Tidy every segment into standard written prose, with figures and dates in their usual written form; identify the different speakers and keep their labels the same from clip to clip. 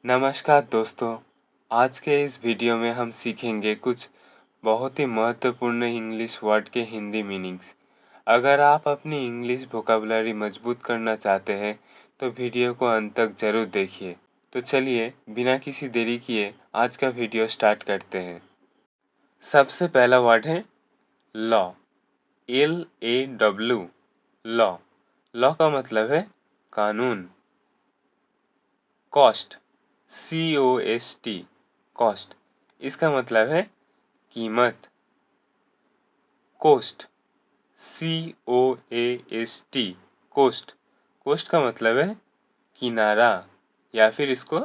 Speaker 1: नमस्कार दोस्तों। आज के इस वीडियो में हम सीखेंगे कुछ बहुत ही महत्वपूर्ण इंग्लिश वर्ड के हिंदी मीनिंग्स। अगर आप अपनी इंग्लिश वोकैबुलरी मजबूत करना चाहते हैं तो वीडियो को अंत तक ज़रूर देखिए। तो चलिए बिना किसी देरी किए आज का वीडियो स्टार्ट करते हैं। सबसे पहला वर्ड है लॉ। LAW law. लॉ का मतलब है कानून। कॉस्ट COST कॉस्ट, इसका मतलब है कीमत। कोस्ट COAST कोस्ट, कोस्ट का मतलब है किनारा या फिर इसको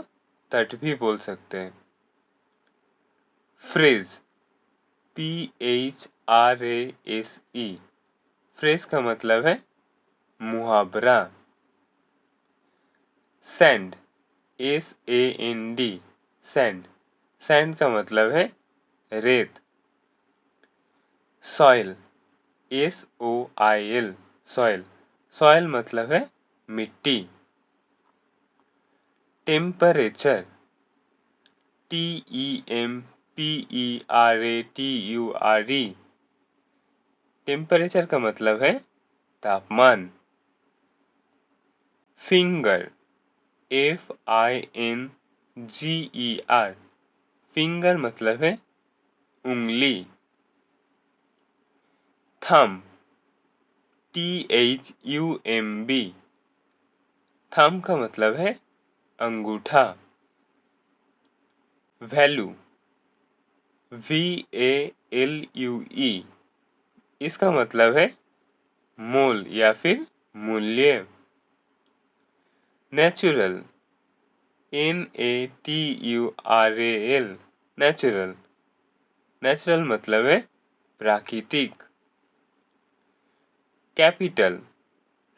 Speaker 1: तट भी बोल सकते हैं। फ्रेज PHRASE फ्रेज का मतलब है मुहावरा। सैंड SAND सैंड, सैंड का मतलब है रेत। सॉइल SOIL सॉइल, सॉइल मतलब है मिट्टी। टेम्परेचर TEMPERATURE टेम्परेचर का मतलब है तापमान। फिंगर FINGER फिंगर मतलब है उंगली। थंब THUMB थंब का मतलब है अंगूठा। वैल्यू VALUE इसका मतलब है मोल या फिर मूल्य। नेचुरल NATURAL नेचुरल, नेचुरल मतलब है प्राकृतिक। कैपिटल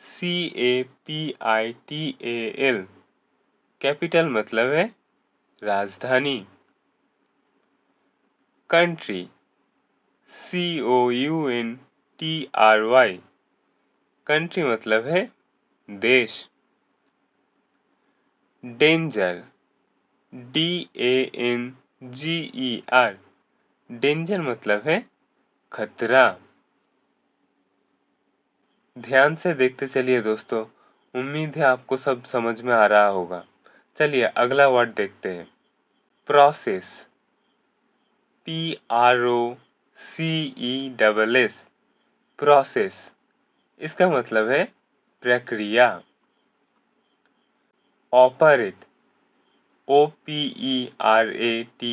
Speaker 1: CAPITAL कैपिटल मतलब है राजधानी। कंट्री COUNTRY कंट्री मतलब है देश। डेंजर DANGER डेंजर मतलब है खतरा। ध्यान से देखते चलिए दोस्तों, उम्मीद है आपको सब समझ में आ रहा होगा। चलिए अगला वर्ड देखते हैं। प्रोसेस PROCESS प्रोसेस, इसका मतलब है प्रक्रिया। ऑपरेट OPERATE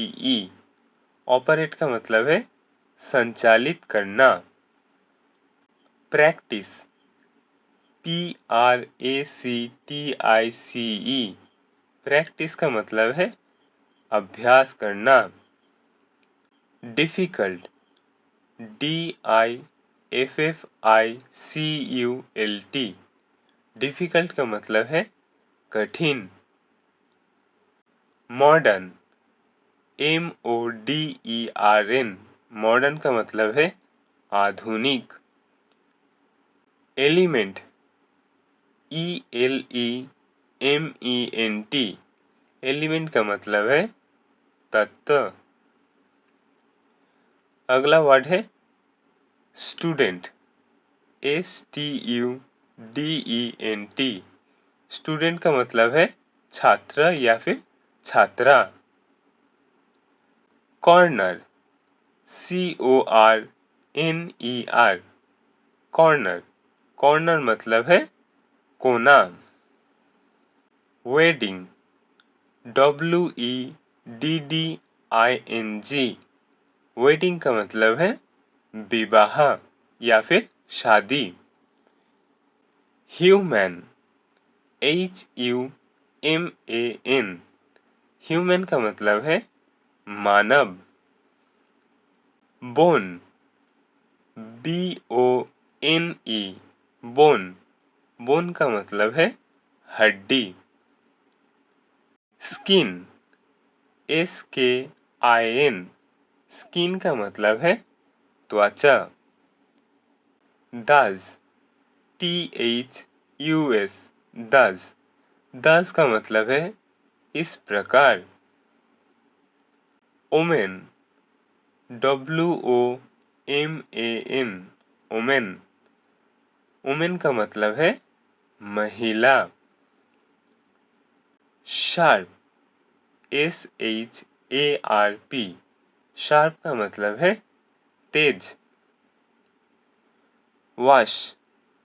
Speaker 1: ऑपरेट का मतलब है संचालित करना। प्रैक्टिस PRACTICE प्रैक्टिस का मतलब है अभ्यास करना। डिफ़िकल्ट DIFFICULT डिफ़िकल्ट का मतलब है कठिन। मॉडर्न MODERN मॉडर्न का मतलब है आधुनिक। एलिमेंट ELEMENT एलिमेंट का मतलब है तत्व। अगला वर्ड है स्टूडेंट STUDENT स्टूडेंट का मतलब है छात्र या फिर छात्रा। कॉर्नर CORNER कॉर्नर, कॉर्नर मतलब है कोना। वेडिंग WEDDING वेडिंग का मतलब है विवाह या फिर शादी। ह्यूमन HUMAN ह्यूमन का मतलब है मानव। बोन BONE बोन, बोन का मतलब है हड्डी। स्किन SKIN स्किन का मतलब है त्वचा। दाज THUS दाज, दाज का मतलब है इस प्रकार। Women, WOMAN, women. ओमेन का मतलब है महिला। शार्प, SHARP, शार्प का मतलब है तेज। Wash,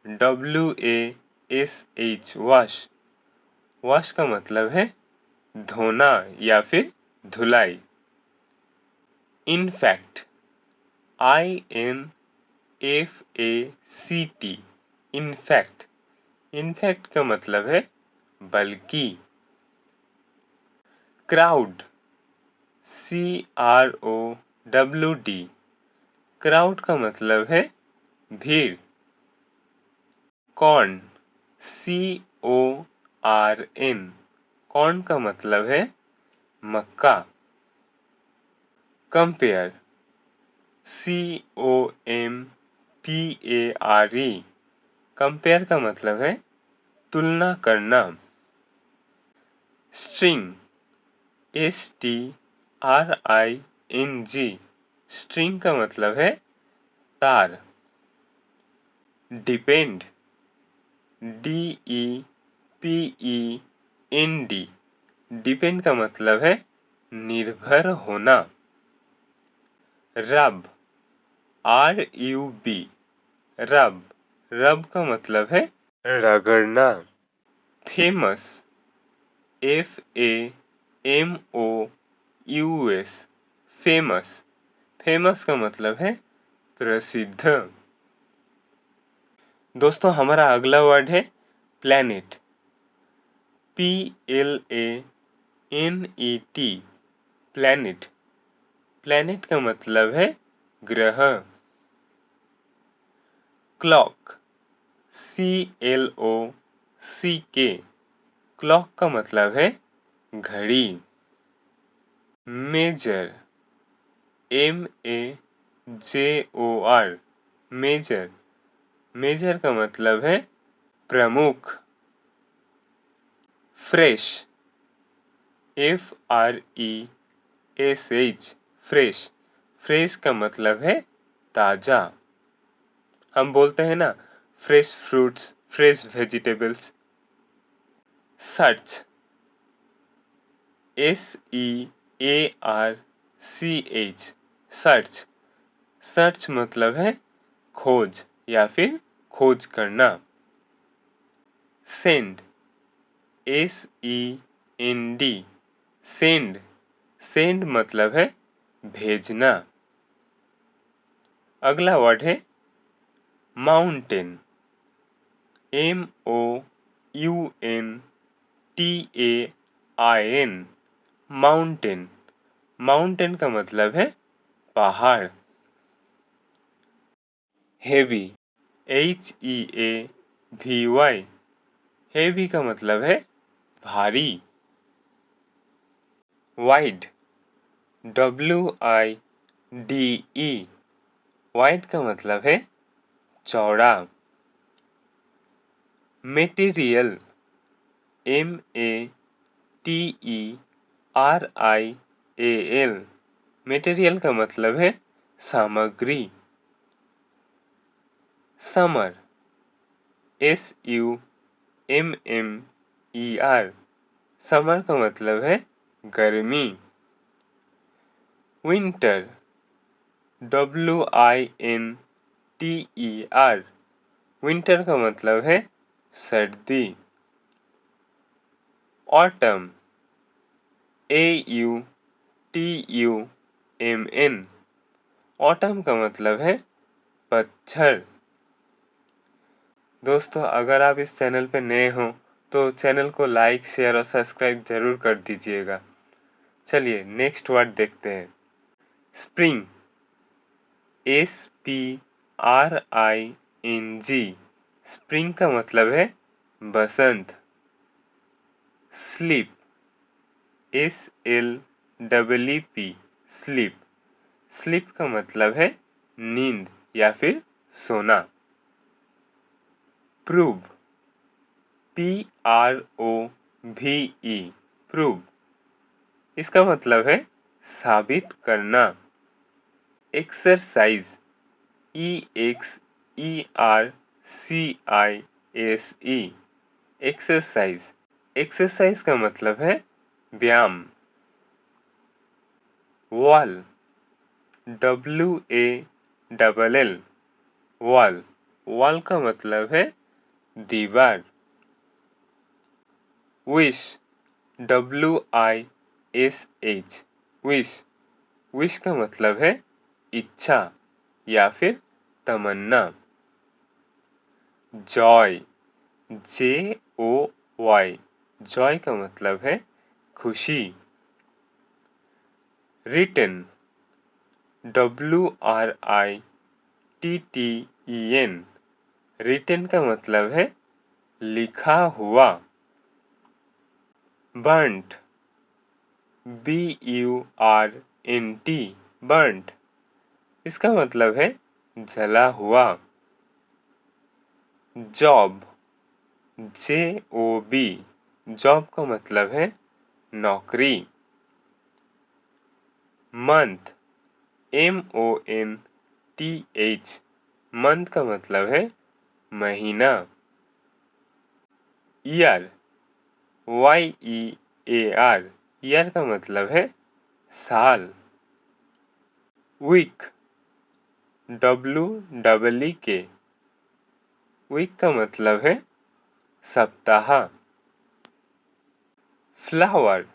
Speaker 1: WASH, wash. वॉश का मतलब है धोना या फिर धुलाई। In fact, INFACT, in fact. इनफैक्ट का मतलब है बल्कि। क्राउड, CROWD, क्राउड का मतलब है भीड़। कॉर्न, CORN, कॉर्न का मतलब है मक्का। कंपेयर, COMPARE, कंपेयर का मतलब है तुलना करना। स्ट्रिंग, STRING, स्ट्रिंग का मतलब है तार। डिपेंड, DEPEND, डिपेंड का मतलब है निर्भर होना। रब, RUB, रब। रब का मतलब है रगड़ना। Famous, FAMOUS, famous. फेमस का मतलब है प्रसिद्ध। दोस्तों हमारा अगला वर्ड है प्लैनेट, PLANET, प्लैनेट। प्लैनेट का मतलब है ग्रह। क्लॉक, CLOCK, क्लॉक का मतलब है घड़ी। Major, MAJOR, major. मेजर का मतलब है प्रमुख। Fresh, FRESH, fresh. फ्रेश का मतलब है ताजा। हम बोलते हैं ना fresh fruits, fresh vegetables. Search, SEARCH, search. Search मतलब है खोज या फिर खोज करना। Send, SEND, send. सेंड मतलब है भेजना। अगला वर्ड है माउंटेन, MOUNTAIN, माउंटेन। माउंटेन का मतलब है पहाड़। हेवी, HEAVY, हेवी का मतलब है भारी। वाइड, WIDE, वाइड का मतलब है चौड़ा। मटेरियल, MATERIAL, मटेरियल का मतलब है सामग्री। समर, SUMMER, समर का मतलब है गर्मी। विंटर, WINTER, विंटर का मतलब है सर्दी। ऑटम, AUTUMN, ऑटम का मतलब है पतझड़। दोस्तों अगर आप इस चैनल पर नए हो तो चैनल को लाइक, शेयर और सब्सक्राइब ज़रूर कर दीजिएगा। चलिए नेक्स्ट वर्ड देखते हैं। स्प्रिंग, SPRING, स्प्रिंग का मतलब है बसंत। Sleep, SLEEP, sleep. स्लीप का मतलब है नींद या फिर सोना। Prove, PROVE, prove. इसका मतलब है साबित करना। Exercise, EXERCISE, exercise. एक्सरसाइज का मतलब है व्यायाम। Wall, WALL, wall. वॉल का मतलब है दीवार। Wish, WISH, wish. विश का मतलब है इच्छा या फिर तमन्ना। जॉय, JOY, जॉय का मतलब है खुशी। रिटन, WRITTEN, रिटन का मतलब है लिखा हुआ। Burnt, BURNT, burnt. इसका मतलब है जला हुआ। जॉब, JOB, जॉब का मतलब है नौकरी। मंथ, MONTH, मंथ का मतलब है महीना। ईयर, YEAR, ईयर का मतलब है साल। वीक, WEEK, वीक का मतलब है सप्ताह। फ्लावर,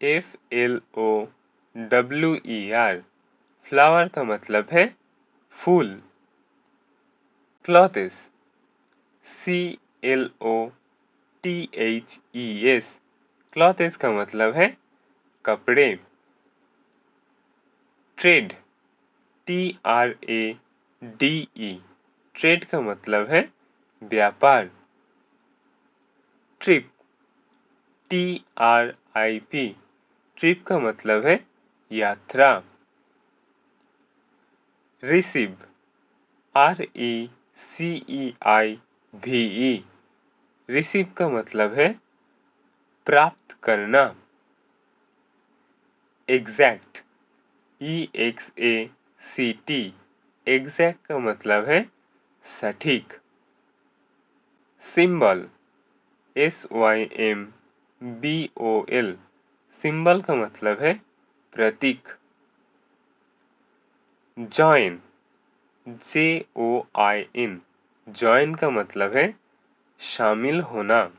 Speaker 1: FLOWER, फ्लावर का मतलब है फूल। क्लॉथेस, CLOTHES, क्लॉथेस का मतलब है कपड़े। ट्रेड, TRADE, ट्रेड का मतलब है व्यापार। ट्रिप, TRIP, ट्रिप का मतलब है यात्रा। रिसीव, RECEIVE, रिसीव का मतलब है प्राप्त करना। एग्जैक्ट, EXACT, एग्जैक्ट का मतलब है सटीक। सिंबल, SYMBOL, सिंबल का मतलब है प्रतीक। जॉइन, JOIN, जॉइन का मतलब है शामिल होना।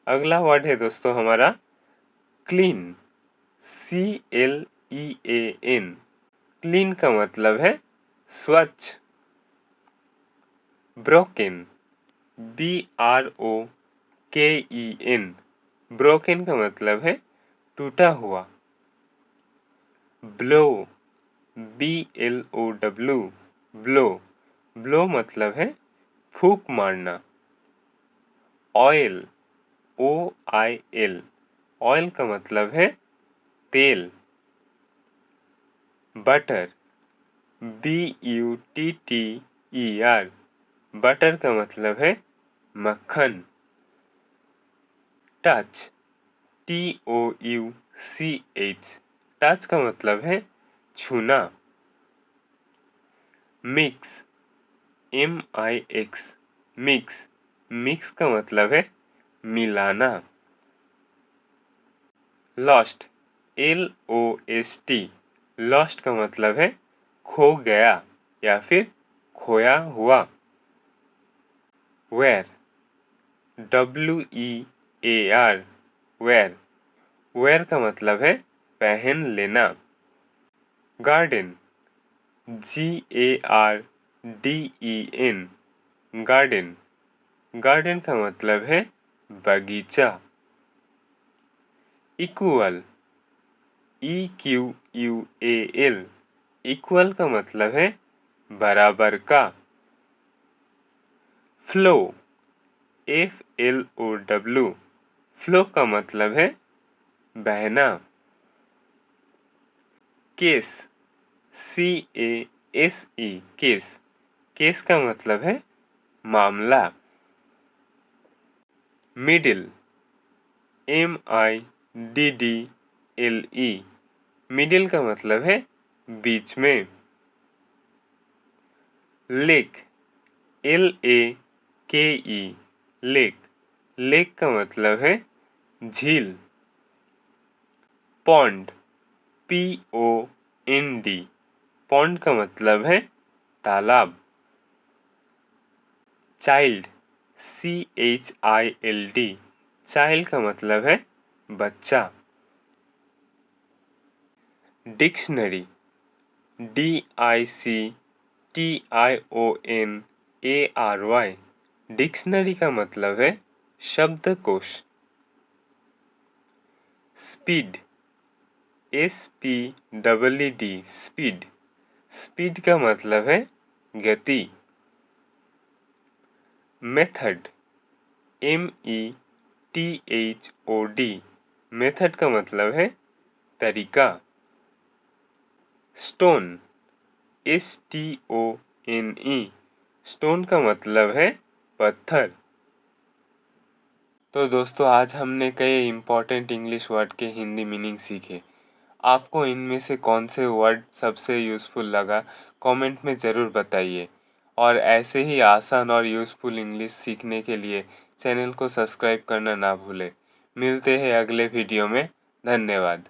Speaker 1: अगला वर्ड है दोस्तों हमारा क्लीन, CLEAN, क्लीन का मतलब है स्वच्छ। ब्रोकन, BROKEN, ब्रोकन का मतलब है टूटा हुआ। ब्लो, BLOW, ब्लो, ब्लो मतलब है फूंक मारना। ऑयल, OIL, ऑयल का मतलब है तेल। बटर, BUTTER, बटर का मतलब है मक्खन। टच, TOUCH, टच का मतलब है छूना। मिक्स, MIX, मिक्स, मिक्स का मतलब है मिलाना। लॉस्ट, LOST, लॉस्ट का मतलब है खो गया या फिर खोया हुआ। वेयर, WEAR, वेयर, वेयर का मतलब है पहन लेना। गार्डन, GARDEN, गार्डन, गार्डन का मतलब है बगीचा। इक्वल, EQUAL, इक्वल का मतलब है बराबर का। फ्लो, FLOW, फ्लो का मतलब है बहना। केस, CASE, केस, केस का मतलब है मामला। Middle, MIDDLE। मिडिल का मतलब है बीच में। Lake LAKE lake. लेक का मतलब है झील। पॉन्ड POND पॉन्ड का मतलब है तालाब। चाइल्ड CHILD चाइल्ड का मतलब है बच्चा। डिक्शनरी DICTIONARY डिक्शनरी का मतलब है शब्दकोश। Speed SPEED speed. स्पीड का मतलब है गति। मेथड METHOD मेथड का मतलब है तरीका। स्टोन STONE स्टोन का मतलब है पत्थर। तो दोस्तों आज हमने कई इम्पोर्टेंट इंग्लिश वर्ड के हिंदी मीनिंग सीखे। आपको इनमें से कौन से वर्ड सबसे यूज़फुल लगा कमेंट में ज़रूर बताइए। और ऐसे ही आसान और यूज़फुल इंग्लिश सीखने के लिए चैनल को सब्सक्राइब करना ना भूलें। मिलते हैं अगले वीडियो में। धन्यवाद।